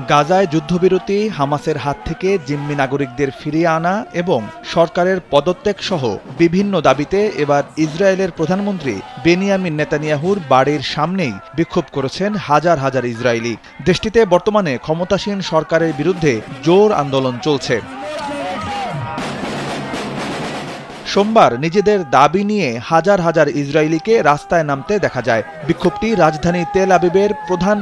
গাজায় যুদ্ধবিরতি, হামাসের হাত থেকে জিম্মি নাগরিকদের ফিরিয়ে আনা এবং সরকারের পদত্যাগ সহ বিভিন্ন দাবিতে এবার ইসরায়েলের প্রধানমন্ত্রী বেনিয়ামিন নেতানিয়াহুর বাড়ির সামনেই বিক্ষোভ করেছেন হাজার হাজার ইসরায়েলি। দেশটিতে বর্তমানে ক্ষমতাসীন সরকারের বিরুদ্ধে জোর আন্দোলন চলছে। সোমবার নিজেদের দাবি নিয়ে হাজার হাজার ইসরায়েলিকে রাস্তায় নামতে দেখা যায়। বিক্ষোভটি রাজধানী তেল আবিবের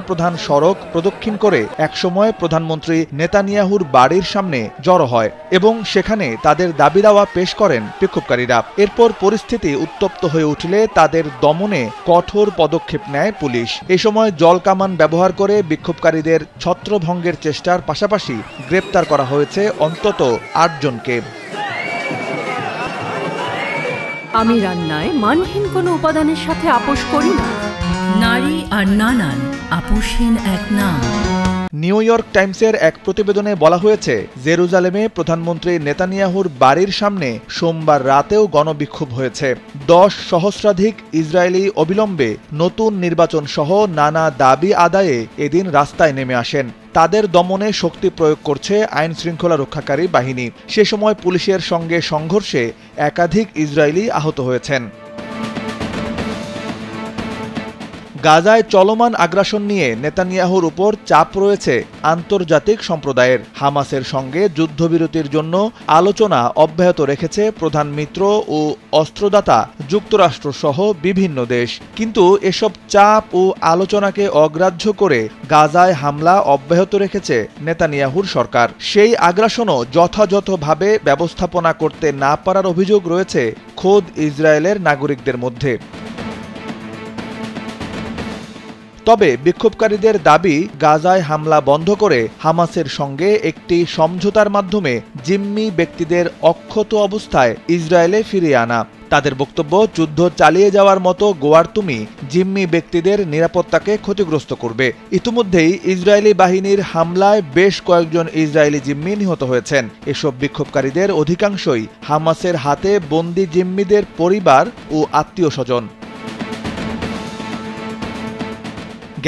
প্রধান সড়ক প্রদক্ষিণ করে একসময় প্রধানমন্ত্রী নেতানিয়াহুর বাড়ির সামনে জড়ো হয় এবং সেখানে তাদের দাবি দাওয়া পেশ করেন বিক্ষোভকারীরা। এরপর পরিস্থিতি উত্তপ্ত হয়ে উঠলে তাদের দমনে কঠোর পদক্ষেপ নেয় পুলিশ। এ সময় জলকামান ব্যবহার করে বিক্ষোভকারীদের ছত্রভঙ্গের চেষ্টার পাশাপাশি গ্রেপ্তার করা হয়েছে অন্তত ৮ জনকে। আমি রান্নায় মানহীন কোনো উপাদানের সাথে আপোষ করি না। নারী আর নানান আপোষহীন এক নাম। নিউ ইয়র্ক টাইমসের এক প্রতিবেদনে বলা হয়েছে, জেরুজালেমে প্রধানমন্ত্রী নেতানিয়াহুর বাড়ির সামনে সোমবার রাতেও গণবিক্ষোভ হয়েছে। 10 সহস্রাধিক ইসরায়েলি অবিলম্বে নতুন নির্বাচন সহ নানা দাবি আদায়ে এদিন রাস্তায় নেমে আসেন। তাদের দমনে শক্তি প্রয়োগ করছে আইন শৃঙ্খলা রক্ষাকারী বাহিনী। সে সময় পুলিশের সঙ্গে সংঘর্ষে একাধিক ইসরায়েলি আহত হয়েছেন। গাজায় চলমান আগ্রাসন নিয়ে নেতানিয়াহুর উপর চাপ রয়েছে আন্তর্জাতিক সম্প্রদায়ের। হামাসের সঙ্গে যুদ্ধবিরতির জন্য আলোচনা অব্যাহত রেখেছে প্রধান মিত্র ও অস্ত্রদাতা যুক্তরাষ্ট্রসহ বিভিন্ন দেশ। কিন্তু এসব চাপ ও আলোচনাকে অগ্রাহ্য করে গাজায় হামলা অব্যাহত রেখেছে নেতানিয়াহুর সরকার। সেই আগ্রাসনও যথাযথভাবে ব্যবস্থাপনা করতে না পারার অভিযোগ রয়েছে খোদ ইসরায়েলের নাগরিকদের মধ্যে। তবে বিক্ষোভকারীদের দাবি, গাজায় হামলা বন্ধ করে হামাসের সঙ্গে একটি সমঝোতার মাধ্যমে জিম্মি ব্যক্তিদের অক্ষত অবস্থায় ইসরায়েলে ফিরিয়ে আনা। তাদের বক্তব্য, যুদ্ধ চালিয়ে যাওয়ার মতো গোয়ার্তুমি জিম্মি ব্যক্তিদের নিরাপত্তাকে ক্ষতিগ্রস্ত করবে। ইতিমধ্যেই ইসরায়েলি বাহিনীর হামলায় বেশ কয়েকজন ইসরায়েলি জিম্মি নিহত হয়েছেন। এসব বিক্ষোভকারীদের অধিকাংশই হামাসের হাতে বন্দী জিম্মিদের পরিবার ও আত্মীয় স্বজন।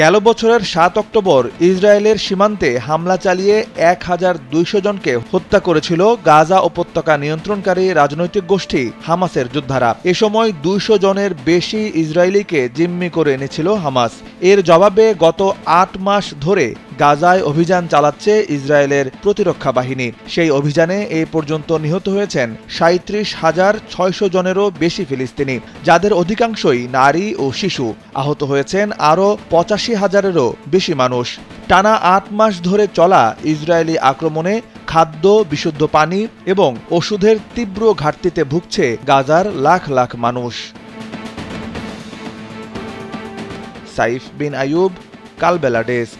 গেল বছরের 7 অক্টোবর ইসরায়েলের সীমান্তে হামলা চালিয়ে 1200 জনকে হত্যা করেছিল গাজা উপত্যকা নিয়ন্ত্রণকারী রাজনৈতিক গোষ্ঠী হামাসের যোদ্ধারা। এ সময় 200 জনের বেশি ইসরায়েলিকে জিম্মি করে এনেছিল হামাস। এর জবাবে গত 8 মাস ধরে গাজায় অভিযান চালাচ্ছে ইসরায়েলের প্রতিরক্ষা বাহিনী। সেই অভিযানে এ পর্যন্ত নিহত হয়েছেন 37,600 জনেরও বেশি ফিলিস্তিনি, যাদের অধিকাংশই নারী ও শিশু। আহত হয়েছেন আরও 85,000-এরও বেশি মানুষ। টানা 8 মাস ধরে চলা ইসরায়েলি আক্রমণে খাদ্য, বিশুদ্ধ পানি এবং ওষুধের তীব্র ঘাটতিতে ভুগছে গাজার লাখ লাখ মানুষ। সাইফ বিন আইয়ুব, কালবেলা ডেস্ক।